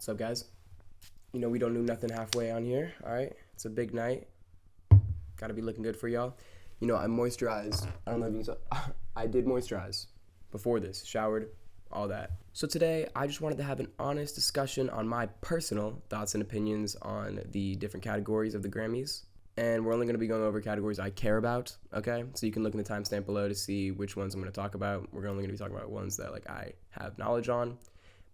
What's up, guys? You know we don't do nothing halfway on here, all right? It's a big night. Gotta be looking good for y'all. You know, I moisturized. I don't know if you saw. I did moisturize before this, showered, all that. So today, I just wanted to have an honest discussion on my personal thoughts and opinions on the different categories of the Grammys. And we're only going to be going over categories I care about, okay? So you can look in the timestamp below to see which ones I'm going to talk about. We're only going to be talking about ones that I have knowledge on.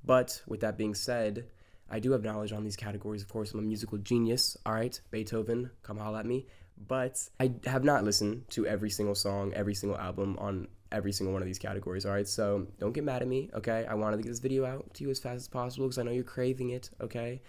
But with that being said, I do have knowledge on these categories. Of course, I'm a musical genius, all right? Beethoven, come holla at me. But I have not listened to every single song, every single album on every single one of these categories, all right? So don't get mad at me, okay? I wanted to get this video out to you as fast as possible because I know you're craving it, okay?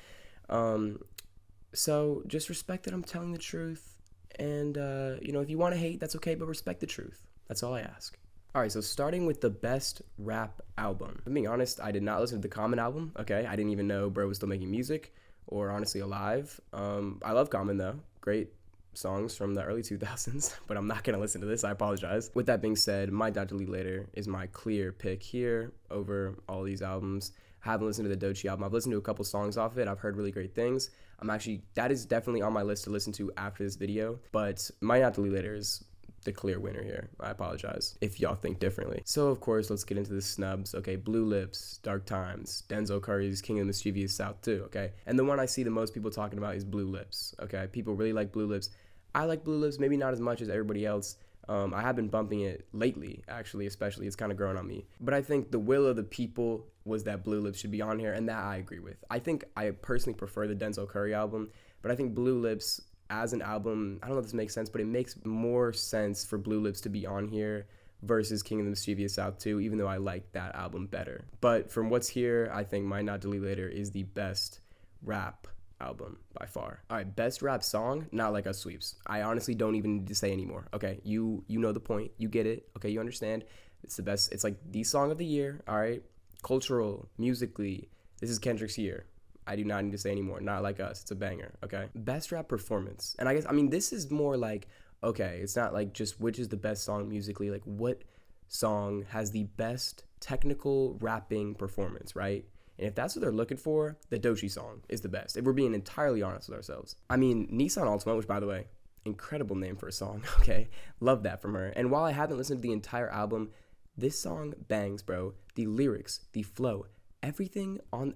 So just respect that I'm telling the truth. And, if you want to hate, that's okay, but respect the truth. That's all I ask. All right, so starting with the best rap album. I'm being honest, I did not listen to the Common album, okay? I didn't even know bro was still making music or honestly alive. I love Common, though. Great songs from the early 2000s, but I'm not going to listen to this. I apologize. With that being said, My Dot Delete Later is my clear pick here over all these albums. I haven't listened to the Doechii album. I've listened to a couple songs off it. I've heard really great things. That is definitely on my list to listen to after this video, but My Dot Delete Later is the clear winner here. I apologize if y'all think differently. So of course, let's get into the snubs. Okay, Blue Lips, Dark Times, Denzel Curry's King of the Mischievous South too, okay? And the one I see the most people talking about is Blue Lips, okay? People really like Blue Lips. I like Blue Lips, maybe not as much as everybody else. I have been bumping it lately, actually, especially. It's kind of grown on me. But I think the will of the people was that Blue Lips should be on here, and that I agree with. I think I personally prefer the Denzel Curry album, but I think Blue Lips as an album, I don't know if this makes sense, but it makes more sense for Blue Lips to be on here versus King of the Mischievous South 2, even though I like that album better. But from what's here, I think My Not Delete Later is the best rap album by far. All right, best rap song, Not Like Us Sweeps. I honestly don't even need to say anymore. Okay, you know the point. You get it. Okay, you understand. It's the best. It's like the song of the year. All right, cultural, musically, this is Kendrick's year. I do not need to say anymore. Not Like Us. It's a banger, okay? Best rap performance. And this is more like, okay, it's not like just which is the best song musically, like what song has the best technical rapping performance, right? And if that's what they're looking for, the Doechii song is the best. If we're being entirely honest with ourselves. Nissan Altima, which by the way, incredible name for a song, okay? Love that from her. And while I haven't listened to the entire album, this song bangs, bro. The lyrics, the flow, everything on,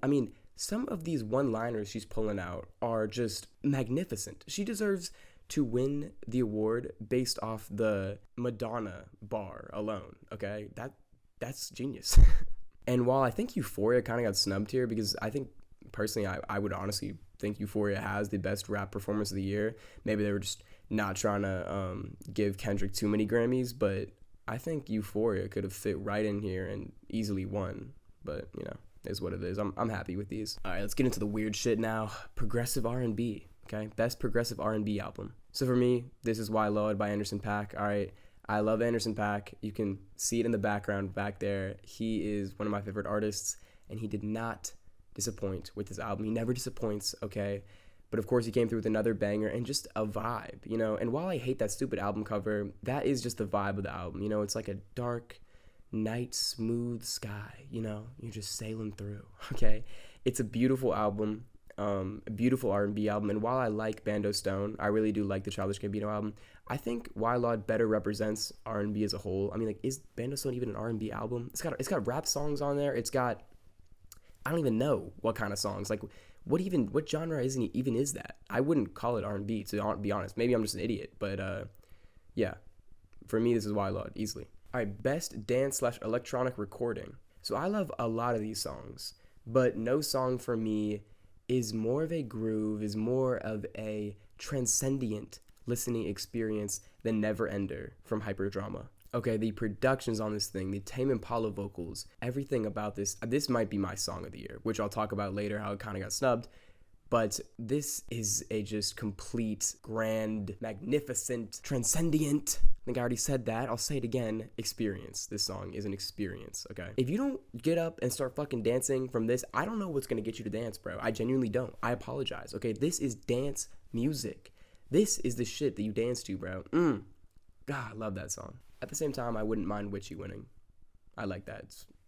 some of these one-liners she's pulling out are just magnificent. She deserves to win the award based off the Madonna bar alone, okay? That's genius. And while I think Euphoria kind of got snubbed here, because I think, personally, I would honestly think Euphoria has the best rap performance of the year. Maybe they were just not trying to give Kendrick too many Grammys, but I think Euphoria could have fit right in here and easily won. But, is what it is. I'm happy with these. All right, let's get into the weird shit now. Progressive R&B, okay? Best progressive R&B album. So for me, this is Why Lord by Anderson .Paak. All right, I love Anderson .Paak. You can see it in the background back there. He is one of my favorite artists, and he did not disappoint with his album. He never disappoints, okay? But of course, he came through with another banger and just a vibe, And while I hate that stupid album cover, that is just the vibe of the album. It's like a dark night, smooth sky, you're just sailing through, okay? It's a beautiful album, a beautiful R&B album, and while I like Bando Stone, I really do like the Childish Gambino album. I think Why Lord better represents R&B as a whole. Is Bando Stone even an R&B album? It's got rap songs on there. It's got, I don't even know what kind of songs. What genre is that? I wouldn't call it R&B, to be honest. Maybe I'm just an idiot, but yeah, for me, this is Why Lord, easily. All right, best dance/electronic recording. So I love a lot of these songs, but no song for me is more of a groove, is more of a transcendent listening experience than Never Ender from Hyperdrama. Okay, the productions on this thing, the Tame Impala vocals, everything about this might be my song of the year, which I'll talk about later, how it kind of got snubbed. But this is a just complete, grand, magnificent, transcendent, I think I already said that, I'll say it again, experience. This song is an experience, okay? If you don't get up and start fucking dancing from this, I don't know what's gonna get you to dance, bro. I genuinely don't. I apologize, okay? This is dance music. This is the shit that you dance to, bro. God, I love that song. At the same time, I wouldn't mind Witchy winning. I like that.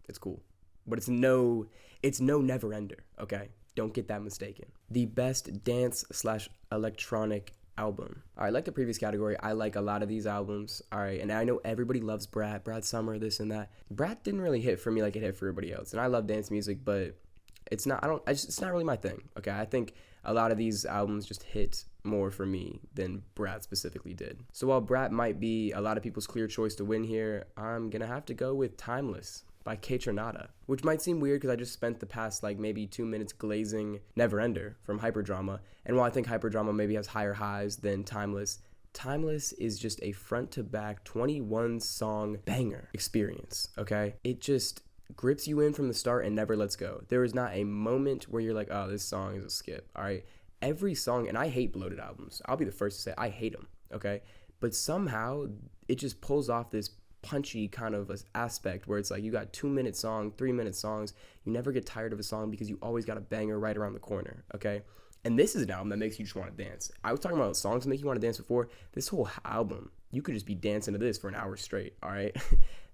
It's cool. But it's no Never Ender, okay? Don't get that mistaken. The best dance slash electronic album. All right, like the previous category, I like a lot of these albums. All right, and I know everybody loves Brad Summer, this and that. Brad didn't really hit for me like it hit for everybody else. And I love dance music, but it's not really my thing. Okay, I think a lot of these albums just hit more for me than Brad specifically did. So while Brad might be a lot of people's clear choice to win here, I'm gonna have to go with Timeless by Kaytranada, which might seem weird because I just spent the past like maybe 2 minutes glazing Neverender from Hyperdrama, and while I think Hyperdrama maybe has higher highs than Timeless, Timeless is just a front-to-back 21-song banger experience, okay? It just grips you in from the start and never lets go. There is not a moment where you're like, oh, this song is a skip, all right? Every song, and I hate bloated albums. I'll be the first to say I hate them, okay? But somehow it just pulls off this punchy kind of aspect where it's like you got 2-minute song, 3-minute songs. You never get tired of a song because you always got a banger right around the corner, okay? And this is an album that makes you just want to dance. I was talking about songs that make you want to dance before. This whole album, you could just be dancing to this for an hour straight, all right?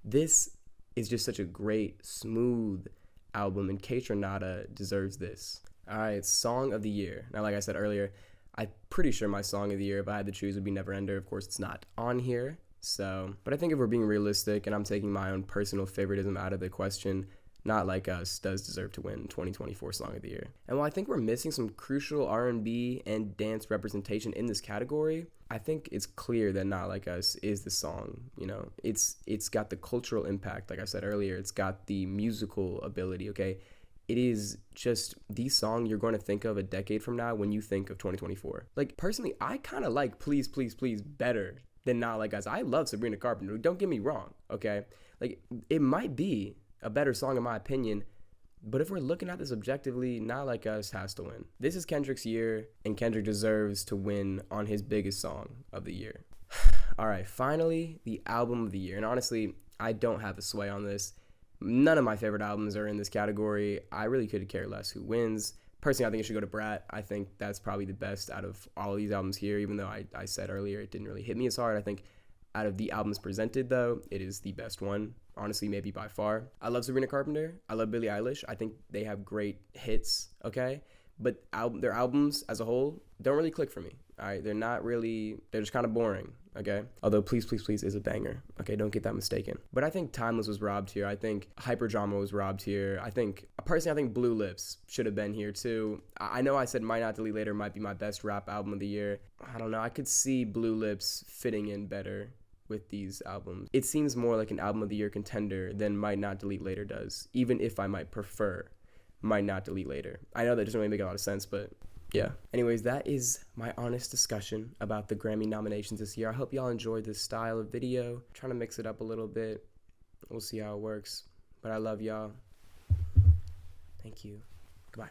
This is just such a great, smooth album, and Kaytranada deserves this. All right, Song of the Year. Now, like I said earlier, I'm pretty sure my Song of the Year, if I had to choose, would be Neverender. Of course, it's not on here. So, but I think if we're being realistic and I'm taking my own personal favoritism out of the question, Not Like Us does deserve to win 2024 Song of the Year. And while I think we're missing some crucial R&B and dance representation in this category, I think it's clear that Not Like Us is the song. You know, it's got the cultural impact, like I said earlier. It's got the musical ability, okay? It is just the song you're going to think of a decade from now when you think of 2024. Like, personally, I kind of like Please, Please, Please better than Not Like Us. I love Sabrina Carpenter. Don't get me wrong, okay? Like, it might be a better song in my opinion, but if we're looking at this objectively, Not Like Us has to win. This is Kendrick's year, and Kendrick deserves to win on his biggest song of the year. All right, finally, the album of the year. And honestly, I don't have a sway on this. None of my favorite albums are in this category. I really could care less who wins. Personally, I think it should go to Brat. I think that's probably the best out of all of these albums here, even though I said earlier it didn't really hit me as hard. I think out of the albums presented, though, it is the best one. Honestly, maybe by far. I love Sabrina Carpenter. I love Billie Eilish. I think they have great hits, okay? But their albums as a whole don't really click for me, all right? They're just kind of boring, okay? Although Please, Please, Please is a banger, okay? Don't get that mistaken. But I think Timeless was robbed here. I think Hyperdrama was robbed here. Personally, I think Blue Lips should have been here too. I know I said Might Not Delete Later might be my best rap album of the year. I don't know. I could see Blue Lips fitting in better with these albums. It seems more like an album of the year contender than Might Not Delete Later does, even if I might prefer Might Not Delete Later. I know that doesn't really make a lot of sense, but yeah. Anyways, that is my honest discussion about the Grammy nominations this year. I hope y'all enjoyed this style of video. I'm trying to mix it up a little bit. We'll see how it works. But I love y'all. Thank you. Goodbye.